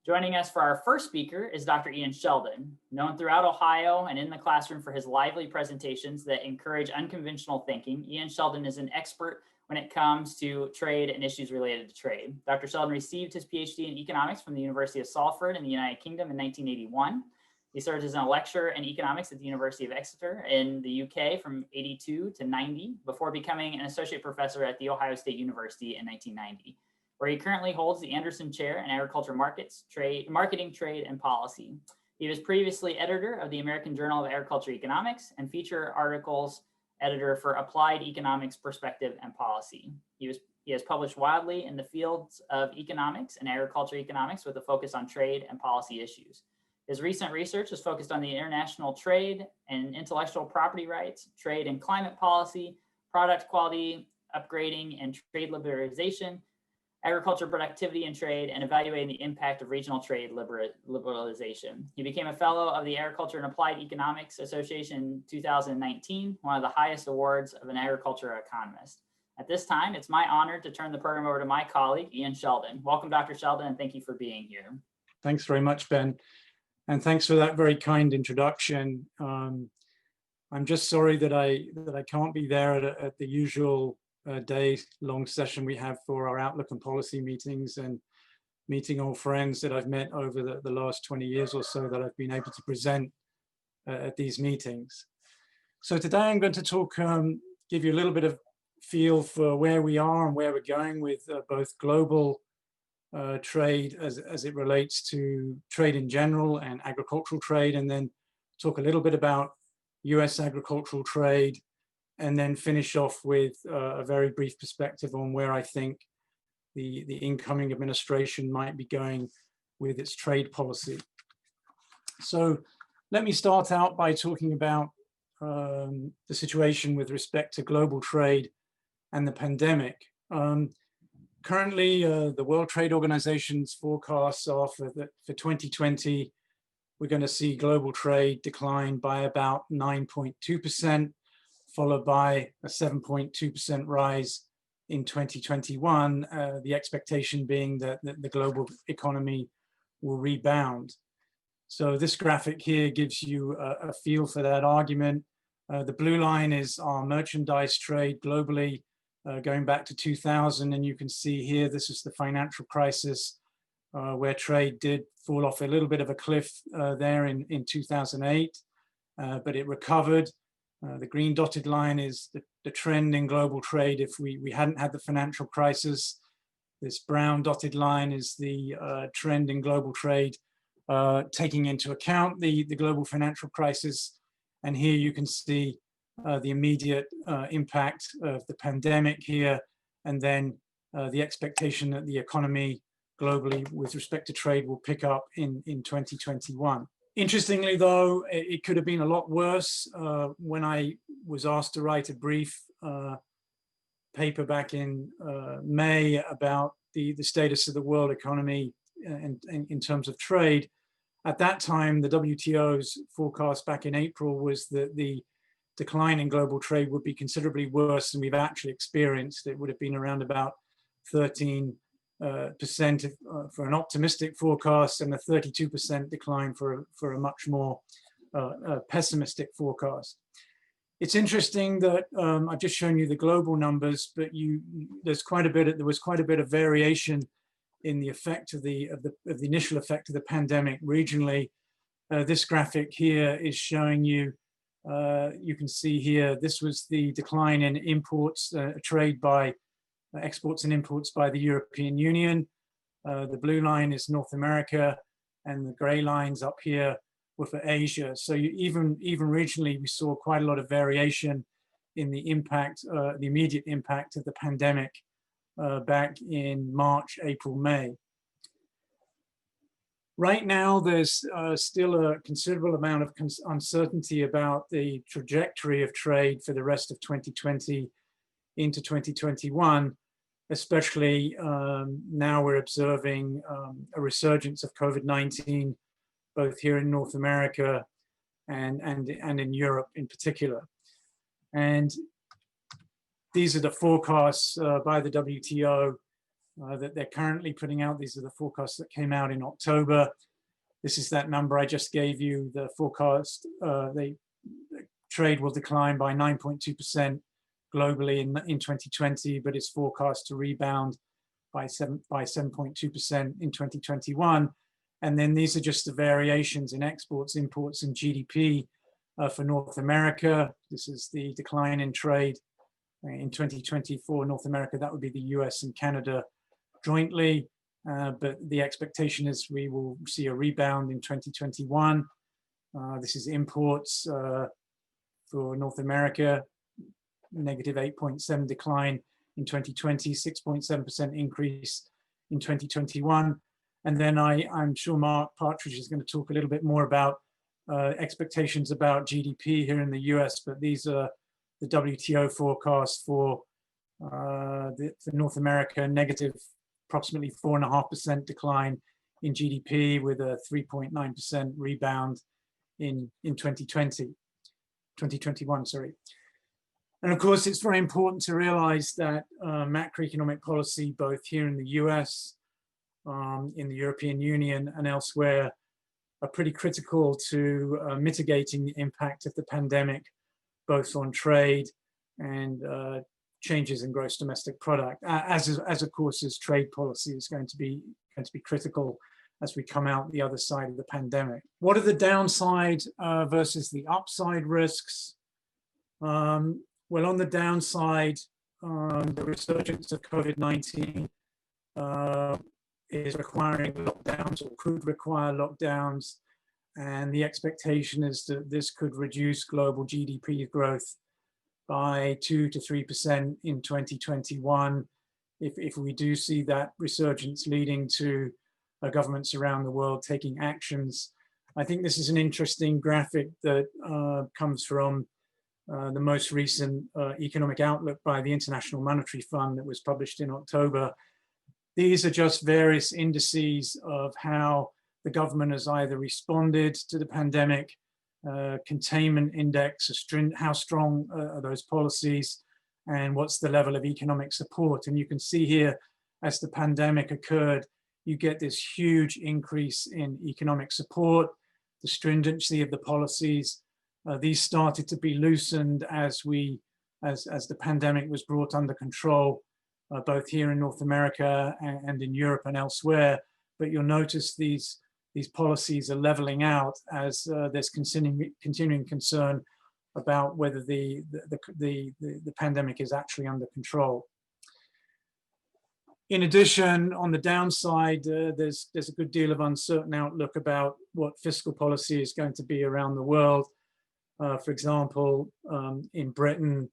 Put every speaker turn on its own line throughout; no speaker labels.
Joining us for our first speaker is Dr. Ian Sheldon, known throughout Ohio and in the classroom for his lively presentations that encourage unconventional thinking. Ian Sheldon is an expert when it comes to trade and issues related to trade. Dr. Sheldon received his PhD in economics from the University of Salford in the United Kingdom in 1981. He served as a lecturer in economics at the University of Exeter in the UK from 82 to 90 before becoming an associate professor at the Ohio State University in 1990. Where he currently holds the Anderson Chair in Agriculture Marketing, Trade, and Policy. He was previously editor of the American Journal of Agriculture Economics and feature articles editor for Applied Economics Perspective and Policy. He has published widely in the fields of economics and agriculture economics with a focus on trade and policy issues. His recent research is focused on the international trade and intellectual property rights, trade and climate policy, product quality, upgrading and trade liberalization, agriculture productivity and trade, and evaluating the impact of regional trade liberalization. He became a fellow of the Agriculture and Applied Economics Association in 2019, one of the highest awards of an agriculture economist. At this time, it's my honor to turn the program over to my colleague, Ian Sheldon. Welcome, Dr. Sheldon, and thank you for being here.
Thanks very much, Ben. And thanks for that very kind introduction. I'm just sorry that I can't be there at the usual day-long session we have for our Outlook and Policy meetings and meeting old friends that I've met over the last 20 years or so that I've been able to present at these meetings. So today I'm going to talk, give you a little bit of feel for where we are and where we're going with both global trade as it relates to trade in general and agricultural trade, and then talk a little bit about US agricultural trade, and then finish off with a very brief perspective on where I think the incoming administration might be going with its trade policy. So let me start out by talking about the situation with respect to global trade and the pandemic. Currently, the World Trade Organization's forecasts are for 2020, we're going to see global trade decline by about 9.2%, followed by a 7.2% rise in 2021, the expectation being that the global economy will rebound. So this graphic here gives you a feel for that argument. The blue line is our merchandise trade globally, going back to 2000, and you can see here, this is the financial crisis, where trade did fall off a little bit of a cliff there in 2008, but it recovered. The green dotted line is the trend in global trade if we hadn't had the financial crisis. This brown dotted line is the trend in global trade, taking into account the global financial crisis. And here you can see the immediate impact of the pandemic here, and then the expectation that the economy globally with respect to trade will pick up in 2021. Interestingly, though, it could have been a lot worse. When I was asked to write a brief paper back in May about the status of the world economy in terms of trade, at that time, the WTO's forecast back in April was that the decline in global trade would be considerably worse than we've actually experienced. It would have been around about 13% for an optimistic forecast and a 32% decline for a much more pessimistic forecast. It's interesting that I've just shown you the global numbers, but there was quite a bit of variation in the effect of the initial effect of the pandemic regionally. This graphic here is showing you. You can see here, this was the decline in imports, trade by exports and imports by the European Union. The blue line is North America, and the gray lines up here were for Asia. So even regionally, we saw quite a lot of variation in the impact, the immediate impact of the pandemic back in March, April, May. Right now, there's still a considerable amount of uncertainty about the trajectory of trade for the rest of 2020 into 2021, especially now we're observing a resurgence of COVID-19, both here in North America and in Europe in particular. And these are the forecasts by the WTO that they're currently putting out. These are the forecasts that came out in October. This is that number I just gave you. The forecast, the trade will decline by 9.2% globally in 2020, but it's forecast to rebound by 7.2% in 2021. And then these are just the variations in exports, imports, and GDP for North America. This is the decline in trade in 2020 for North America. That would be the US and Canada jointly. But the expectation is we will see a rebound in 2021. This is imports for North America, negative 8.7 decline in 2020, 6.7% increase in 2021. And then I'm sure Mark Partridge is going to talk a little bit more about expectations about GDP here in the US, but these are the WTO forecast for North America, negative approximately 4.5% decline in GDP with a 3.9% rebound in 2021, sorry. And of course, it's very important to realize that macroeconomic policy, both here in the US, in the European Union and elsewhere, are pretty critical to mitigating the impact of the pandemic, both on trade and changes in gross domestic product, as of course as trade policy is going to be critical as we come out the other side of the pandemic. What are the downside versus the upside risks? Well, on the downside, the resurgence of COVID-19 is requiring lockdowns or could require lockdowns. And the expectation is that this could reduce global GDP growth by 2 to 3% in 2021. If we do see that resurgence leading to governments around the world taking actions. I think this is an interesting graphic that comes from the most recent economic outlook by the International Monetary Fund that was published in October. These are just various indices of how the government has either responded to the pandemic, containment index, how strong are those policies, and what's the level of economic support. And you can see here, as the pandemic occurred, you get this huge increase in economic support, the stringency of the policies. These started to be loosened as the pandemic was brought under control, both here in North America and in Europe and elsewhere. But you'll notice these policies are leveling out as there's continuing concern about whether the pandemic is actually under control. In addition, on the downside, there's a good deal of uncertain outlook about what fiscal policy is going to be around the world. For example, in Britain,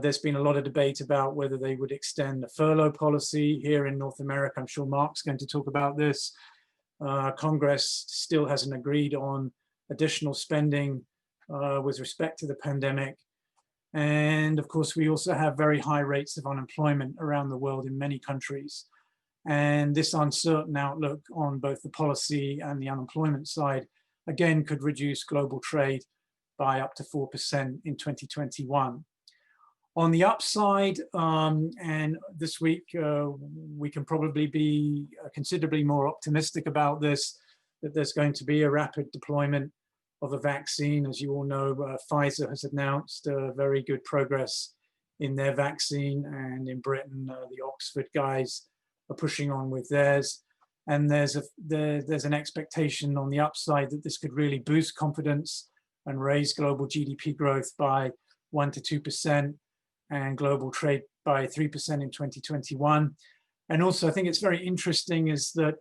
there's been a lot of debate about whether they would extend the furlough policy. Here in North America, I'm sure Mark's going to talk about this. Congress still hasn't agreed on additional spending with respect to the pandemic. And of course, we also have very high rates of unemployment around the world in many countries. And this uncertain outlook on both the policy and the unemployment side, again, could reduce global trade by up to 4% in 2021. On the upside, and this week, we can probably be considerably more optimistic about this, that there's going to be a rapid deployment of a vaccine. As you all know, Pfizer has announced very good progress in their vaccine, and in Britain, the Oxford guys are pushing on with theirs. And there's an expectation on the upside that this could really boost confidence and raise global GDP growth by 1 to 2%, and global trade by 3% in 2021. And also, I think it's very interesting is that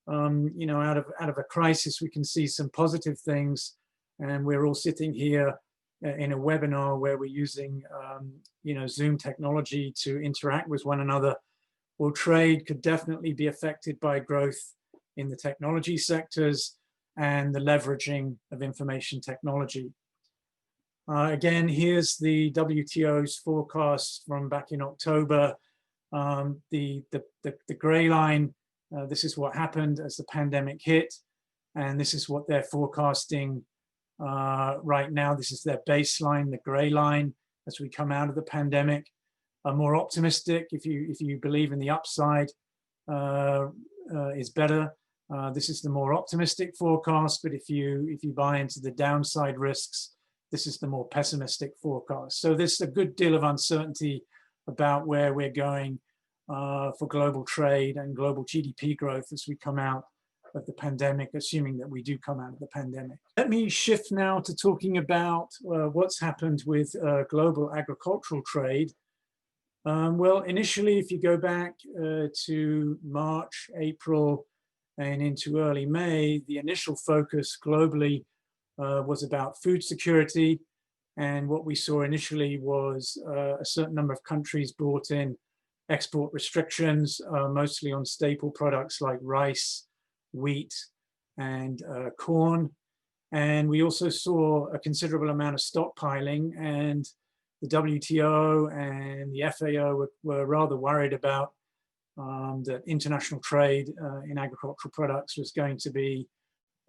out of a crisis, we can see some positive things. And we're all sitting here in a webinar where we're using, Zoom technology to interact with one another. Well, trade could definitely be affected by growth in the technology sectors and the leveraging of information technology. Again, here's the WTO's forecast from back in October. The gray line, this is what happened as the pandemic hit, and this is what they're forecasting right now. This is their baseline, the gray line, as we come out of the pandemic. more optimistic. If you believe in the upside is better, this is the more optimistic forecast. But if you buy into the downside risks, this is the more pessimistic forecast. So there's a good deal of uncertainty about where we're going for global trade and global GDP growth as we come out of the pandemic, assuming that we do come out of the pandemic. Let me shift now to talking about what's happened with global agricultural trade. Well, initially, if you go back to March, April, and into early May, the initial focus globally was about food security. And what we saw initially was a certain number of countries brought in export restrictions, mostly on staple products like rice, wheat, and corn. And we also saw a considerable amount of stockpiling, and the WTO and the FAO were rather worried about that international trade in agricultural products was going to be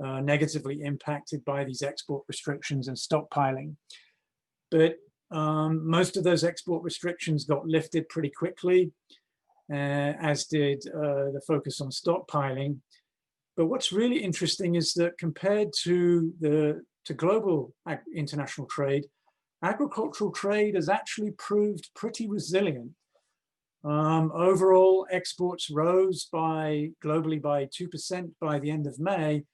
negatively impacted by these export restrictions and stockpiling. But most of those export restrictions got lifted pretty quickly, as did the focus on stockpiling. But what's really interesting is that compared to global international trade, agricultural trade has actually proved pretty resilient. Overall, exports rose globally by 2% by the end of May,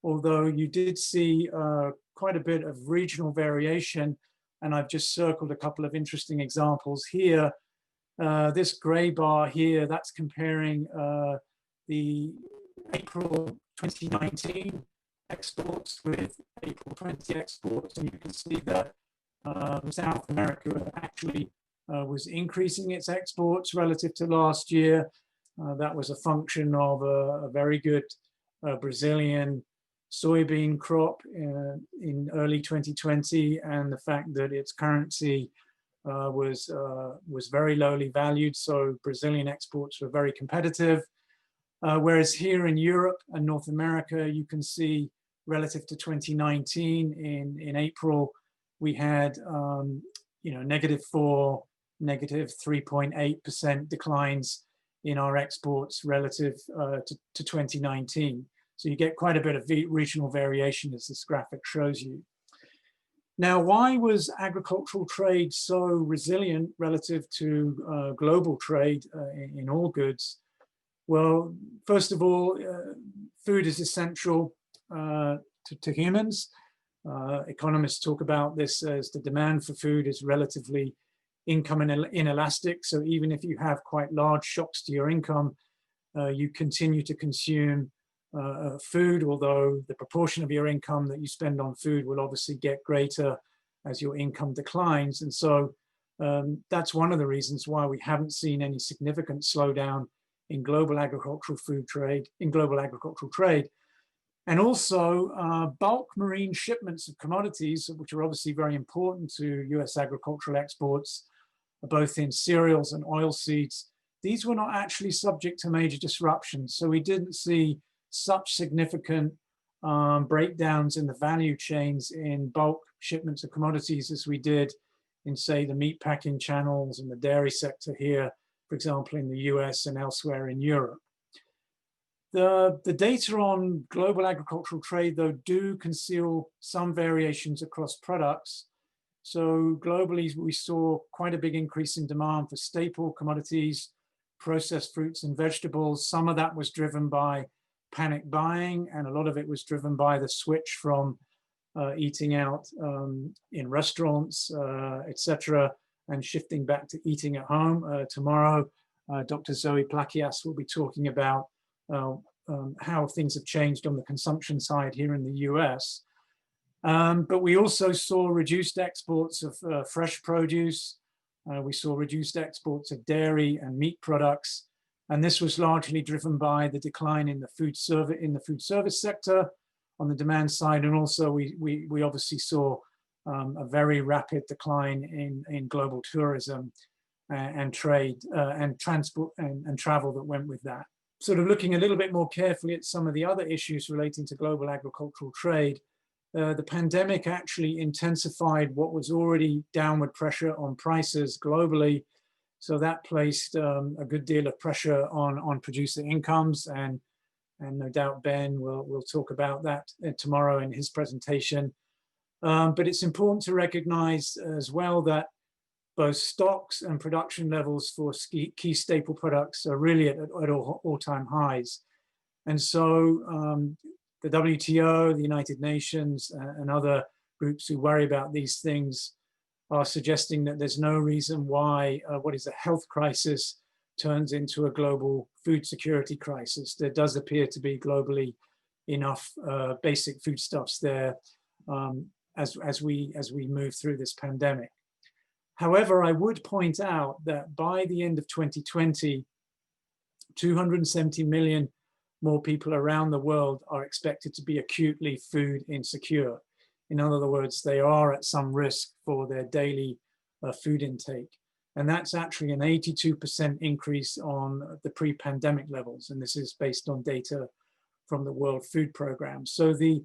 although you did see quite a bit of regional variation. And I've just circled a couple of interesting examples here. This gray bar here, that's comparing the April 2019 exports with April 20 exports. And you can see that South America actually was increasing its exports relative to last year. That was a function of a very good Brazilian soybean crop in early 2020, and the fact that its currency was very lowly valued, so Brazilian exports were very competitive. Whereas here in Europe and North America, you can see relative to 2019 in April, we had -4, -3.8% declines in our exports relative to 2019. So you get quite a bit of regional variation, as this graphic shows you. Now, why was agricultural trade so resilient relative to global trade in all goods? Well, first of all, food is essential to humans. Economists talk about this as the demand for food is relatively income inelastic. So even if you have quite large shocks to your income, you continue to consume food, although the proportion of your income that you spend on food will obviously get greater as your income declines. And so that's one of the reasons why we haven't seen any significant slowdown in global agricultural trade. And also bulk marine shipments of commodities, which are obviously very important to US agricultural exports, both in cereals and oilseeds. These were not actually subject to major disruptions. So we didn't see such significant breakdowns in the value chains in bulk shipments of commodities as we did in, say, the meat packing channels and the dairy sector here, for example, in the US and elsewhere in Europe. The data on global agricultural trade, though, do conceal some variations across products. So globally, we saw quite a big increase in demand for staple commodities, processed fruits and vegetables. Some of that was driven by panic buying, and a lot of it was driven by the switch from eating out in restaurants, etc., and shifting back to eating at home. Tomorrow, Dr. Zoe Plakias will be talking about how things have changed on the consumption side here in the US. But we also saw reduced exports of fresh produce. We saw reduced exports of dairy and meat products. And this was largely driven by the decline in the food service sector on the demand side. And also we obviously saw a very rapid decline in global tourism and trade and transport and travel that went with that. Sort of looking a little bit more carefully at some of the other issues relating to global agricultural trade, the pandemic actually intensified what was already downward pressure on prices globally. So that placed a good deal of pressure on producer incomes, and no doubt Ben will talk about that tomorrow in his presentation. But it's important to recognize as well that both stocks and production levels for key staple products are really at all-time highs. And so the WTO, the United Nations, and other groups who worry about these things are suggesting that there's no reason why what is a health crisis turns into a global food security crisis. There does appear to be globally enough basic foodstuffs there as we move through this pandemic. However, I would point out that by the end of 2020, 270 million more people around the world are expected to be acutely food insecure. In other words, they are at some risk for their daily food intake. And that's actually an 82% increase on the pre-pandemic levels. And this is based on data from the World Food Programme. So the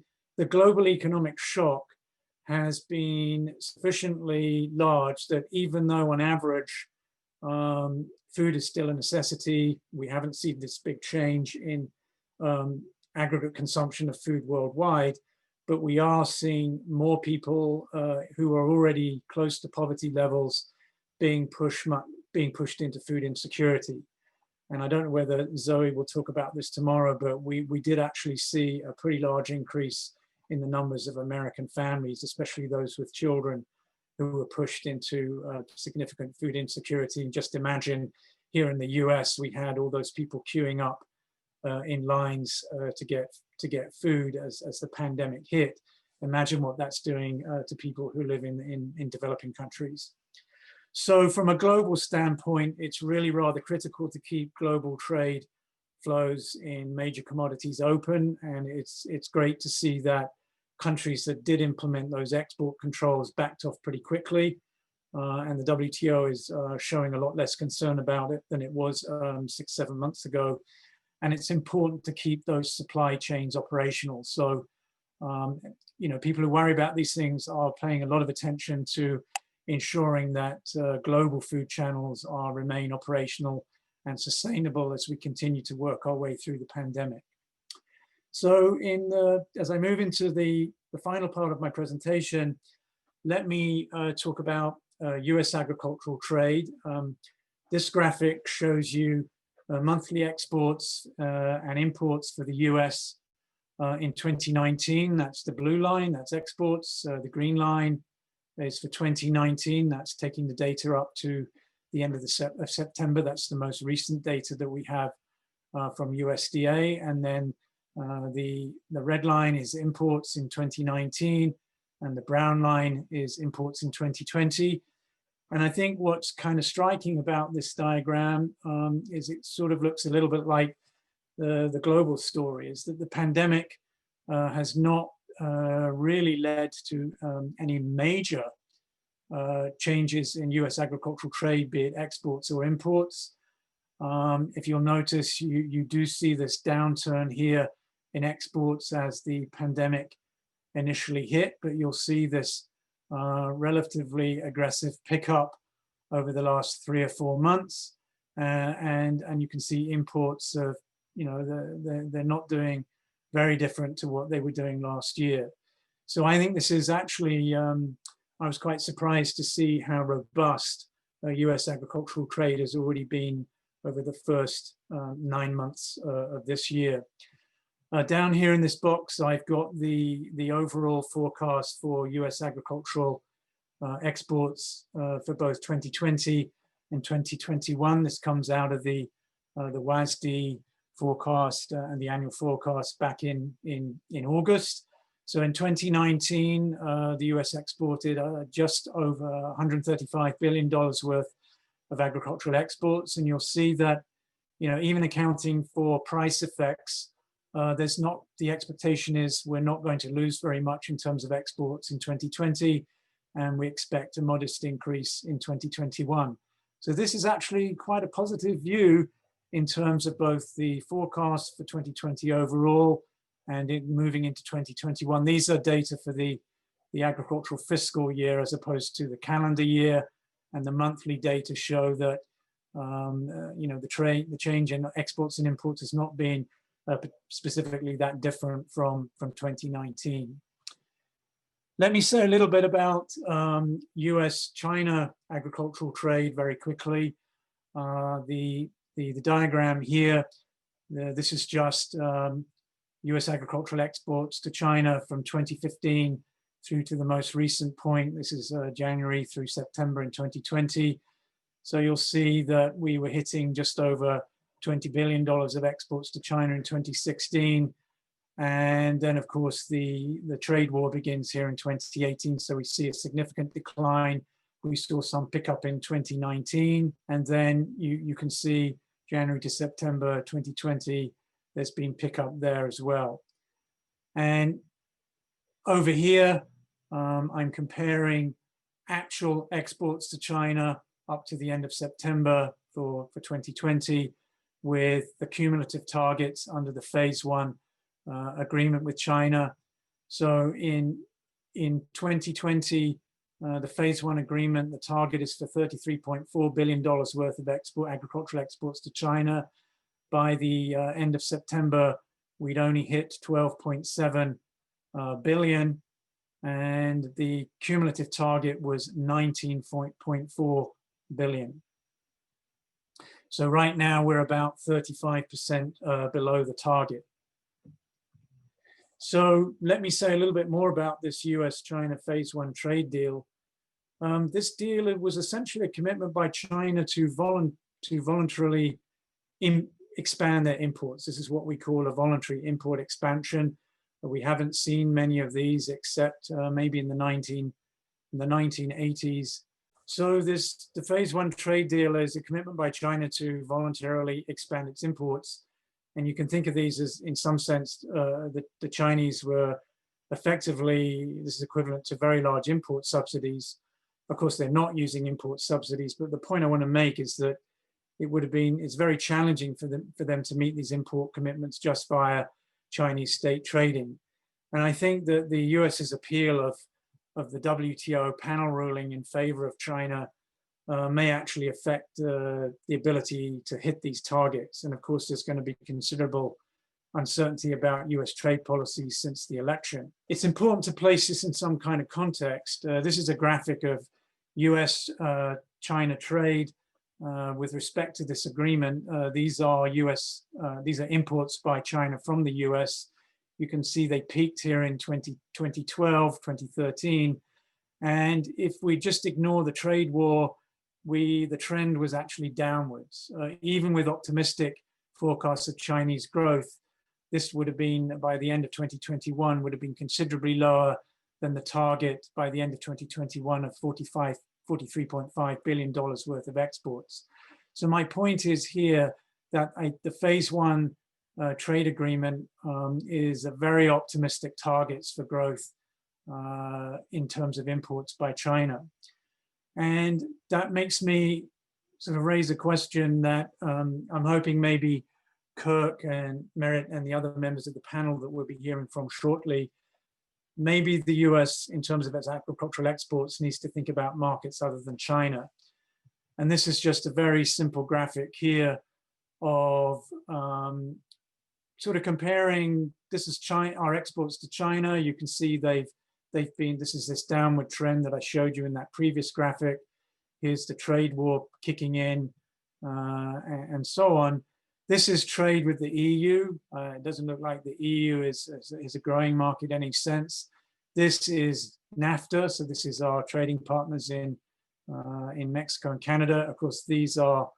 global economic shock has been sufficiently large that even though on average, food is still a necessity, we haven't seen this big change in aggregate consumption of food worldwide, but we are seeing more people who are already close to poverty levels being pushed into food insecurity. And I don't know whether Zoe will talk about this tomorrow, but we did actually see a pretty large increase in the numbers of American families, especially those with children, who were pushed into significant food insecurity. And just imagine here in the US, we had all those people queuing up in lines to get food as the pandemic hit. Imagine what that's doing to people who live in developing countries. So from a global standpoint, it's really rather critical to keep global trade flows in major commodities open. And it's great to see that countries that did implement those export controls backed off pretty quickly. And the WTO is showing a lot less concern about it than it was 6-7 months ago. And it's important to keep those supply chains operational. So, people who worry about these things are paying a lot of attention to ensuring that global food channels remain operational and sustainable as we continue to work our way through the pandemic. So as I move into the final part of my presentation, let me talk about US agricultural trade. This graphic shows you monthly exports and imports for the US in 2019. That's the blue line, that's exports. The green line is for 2019. That's taking the data up to the end of September. That's the most recent data that we have from USDA. And then the red line is imports in 2019, and the brown line is imports in 2020. And I think what's kind of striking about this diagram is it sort of looks a little bit like the global story, is that the pandemic has not really led to any major changes in US agricultural trade, be it exports or imports. If you'll notice, you do see this downturn here in exports as the pandemic initially hit, but you'll see this relatively aggressive pickup over the last 3 or 4 months. And you can see imports of, they're not doing very different to what they were doing last year. So I think this is actually, I was quite surprised to see how robust US agricultural trade has already been over the first 9 months of this year. Down here in this box, I've got the overall forecast for US agricultural exports for both 2020 and 2021. This comes out of the WASD forecast and the annual forecast back in August. So in 2019, the US exported just over $135 billion worth of agricultural exports. And you'll see that, even accounting for price effects, the expectation is we're not going to lose very much in terms of exports in 2020, and we expect a modest increase in 2021. So this is actually quite a positive view in terms of both the forecast for 2020 overall and moving into 2021. These are data for the agricultural fiscal year as opposed to the calendar year, and the monthly data show that the change in exports and imports has not been specifically that different from 2019. Let me say a little bit about US-China agricultural trade very quickly. The diagram here, this is just US agricultural exports to China from 2015 through to the most recent point. This is January through September in 2020. So you'll see that we were hitting just over $20 billion of exports to China in 2016. And then, of course, the trade war begins here in 2018. So we see a significant decline. We saw some pickup in 2019. And then you can see January to September 2020, there's been pickup there as well. And over here, I'm comparing actual exports to China up to the end of September for 2020 with the cumulative targets under the phase one agreement with China. So in 2020, the phase one agreement, the target is for $33.4 billion worth of agricultural exports to China. By the end of September, we'd only hit 12.7 billion, and the cumulative target was 19.4 billion. So right now we're about 35% below the target. So let me say a little bit more about this US-China phase one trade deal. This deal, it was essentially a commitment by China to voluntarily expand their imports. This is what we call a voluntary import expansion. We haven't seen many of these except maybe in the 1980s. So the phase one trade deal is a commitment by China to voluntarily expand its imports. And you can think of these as, in some sense, the Chinese were effectively, this is equivalent to very large import subsidies. Of course, they're not using import subsidies, but the point I want to make is that it's very challenging for them to meet these import commitments just via Chinese state trading. And I think that the US's appeal of the WTO panel ruling in favor of China may actually affect the ability to hit these targets. And of course, there's going to be considerable uncertainty about US trade policy since the election. It's important to place this in some kind of context. This is a graphic of US-China trade with respect to this agreement. These are imports by China from the US. You can see they peaked here in 2012, 2013. And if we just ignore the trade war, the trend was actually downwards. Even with optimistic forecasts of Chinese growth, this would have been, by the end of 2021, would have been considerably lower than the target by the end of 2021 of $43.5 billion worth of exports. So my point is here that the phase one trade agreement is a very optimistic targets for growth in terms of imports by China. And that makes me sort of raise a question that I'm hoping maybe Kirk and Merritt and the other members of the panel that we'll be hearing from shortly, maybe the US, in terms of its agricultural exports, needs to think about markets other than China. And this is just a very simple graphic here of sort of comparing, this is China, our exports to China. You can see this is this downward trend that I showed you in that previous graphic. Here's the trade war kicking in and so on. This is trade with the EU. It doesn't look like the EU is a growing market in any sense. This is NAFTA, so this is our trading partners in Mexico and Canada. Of course, these are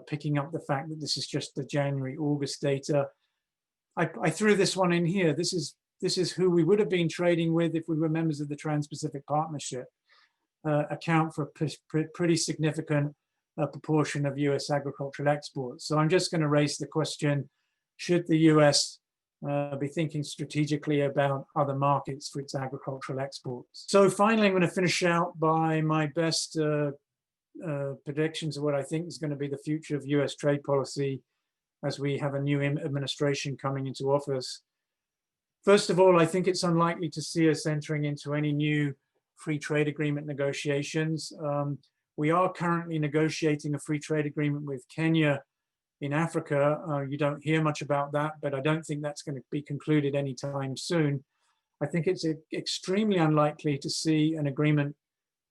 picking up the fact that this is just the January-August data. I threw this one in here. This is who we would have been trading with if we were members of the Trans-Pacific Partnership, account for a pretty significant proportion of US agricultural exports. So I'm just going to raise the question, should the US be thinking strategically about other markets for its agricultural exports? So finally, I'm going to finish out by my best predictions of what I think is going to be the future of US trade policy as we have a new administration coming into office. First of all, I think it's unlikely to see us entering into any new free trade agreement negotiations. We are currently negotiating a free trade agreement with Kenya in Africa. You don't hear much about that, but I don't think that's going to be concluded anytime soon. I think it's extremely unlikely to see an agreement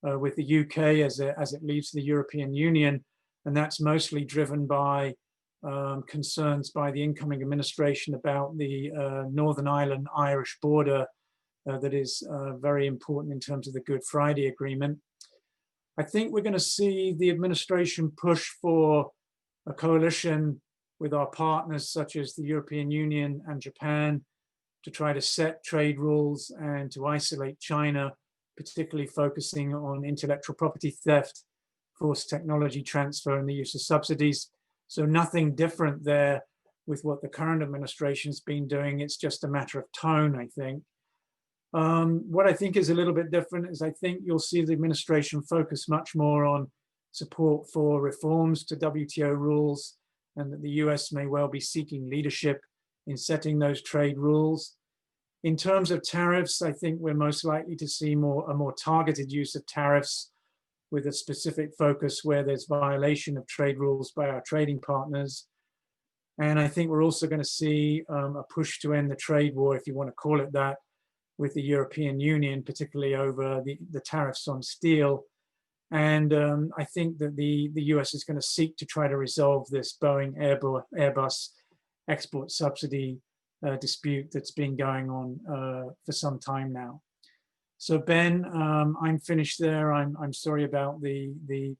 with the UK as it leaves the European Union, and that's mostly driven by concerns by the incoming administration about the Northern Ireland Irish border that is very important in terms of the Good Friday Agreement. I think we're going to see the administration push for a coalition with our partners such as the European Union and Japan to try to set trade rules and to isolate China, particularly focusing on intellectual property theft, forced technology transfer, and the use of subsidies. So nothing different there with what the current administration's been doing. It's just a matter of tone, I think. What I think is a little bit different is I think you'll see the administration focus much more on support for reforms to WTO rules, and that the US may well be seeking leadership in setting those trade rules. In terms of tariffs, I think we're most likely to see a more targeted use of tariffs with a specific focus where there's violation of trade rules by our trading partners. And I think we're also going to see a push to end the trade war, if you want to call it that, with the European Union, particularly over the tariffs on steel. And I think that the US is going to seek to try to resolve this Boeing Airbus export subsidy dispute that's been going on for some time now. So Ben, I'm finished there. I'm sorry about the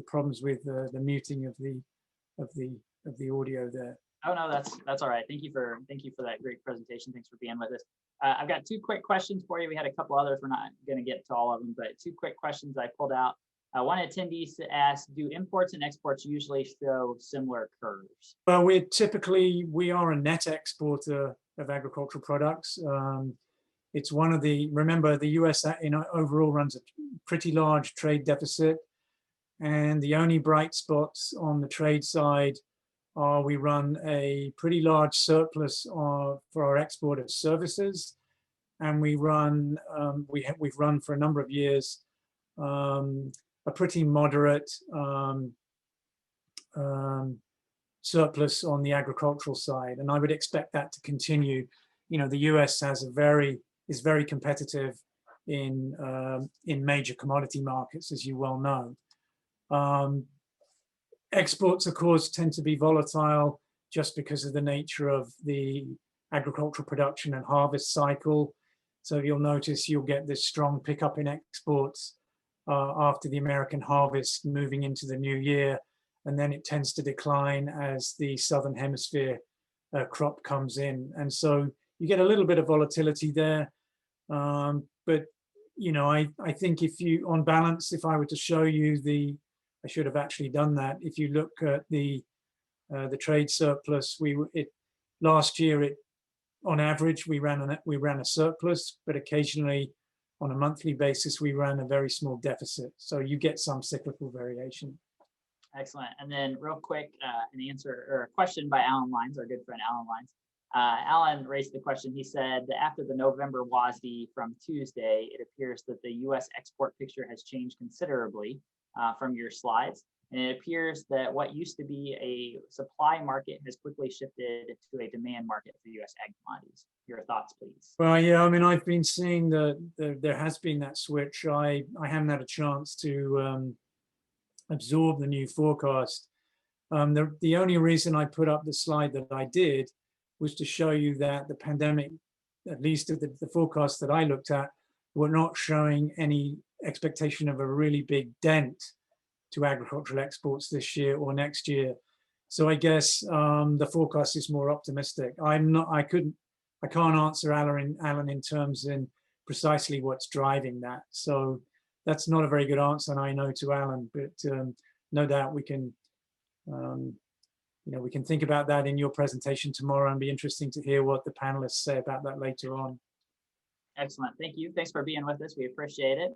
problems with the muting of the audio there.
Oh no, that's all right. Thank you for that great presentation. Thanks for being with us. I've got two quick questions for you. We had a couple others. We're not going to get to all of them, but two quick questions I pulled out. One attendee asked, do imports and exports usually show similar curves?
Well, we are a net exporter of agricultural products. It's one of remember the US overall runs a pretty large trade deficit, and the only bright spots on the trade side are we run a pretty large surplus for our export of services, and we've run for a number of years a pretty moderate surplus on the agricultural side, and I would expect that to continue. You know, the US is very competitive in major commodity markets, as you well know. Exports, of course, tend to be volatile just because of the nature of the agricultural production and harvest cycle. So you'll notice you'll get this strong pickup in exports after the American harvest moving into the new year, and then it tends to decline as the Southern Hemisphere crop comes in. And so you get a little bit of volatility there. But, you know, I think on balance, if I were to show you I should have actually done that. If you look at the trade surplus, last year, on average, we ran a surplus, but occasionally on a monthly basis, we ran a very small deficit. So you get some cyclical variation.
Excellent. And then real quick, an answer or a question by Alan Lines, our good friend Alan Lines. Alan raised the question. He said that after the November WASDE from Tuesday, it appears that the US export picture has changed considerably from your slides. And it appears that what used to be a supply market has quickly shifted to a demand market for US ag commodities. Your thoughts, please.
Well, yeah, I mean, I've been seeing there has been that switch. I haven't had a chance to absorb the new forecast. The only reason I put up the slide that I did was to show you that the pandemic, at least the forecast that I looked at, were not showing any expectation of a really big dent to agricultural exports this year or next year. So I guess the forecast is more optimistic. I can't answer Alan in terms in precisely what's driving that. So that's not a very good answer, and I know, to Alan, but no doubt we can we can think about that in your presentation tomorrow, and be interesting to hear what the panelists say about that later on.
Excellent. Thank you. Thanks for being with us. We appreciate it.